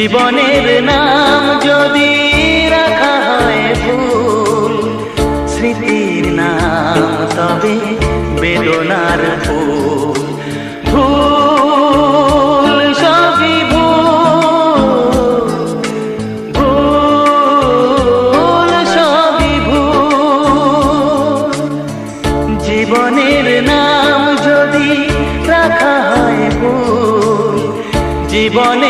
জীবনের নাম যদি রাখা হয় ভুল, স্মৃতির নাম তবে বেদনার ফুল। ভুল সবই ভুল, ভুল সবই ভুল। জীবনের নাম যদি রাখা হয় ভুল, জীবনে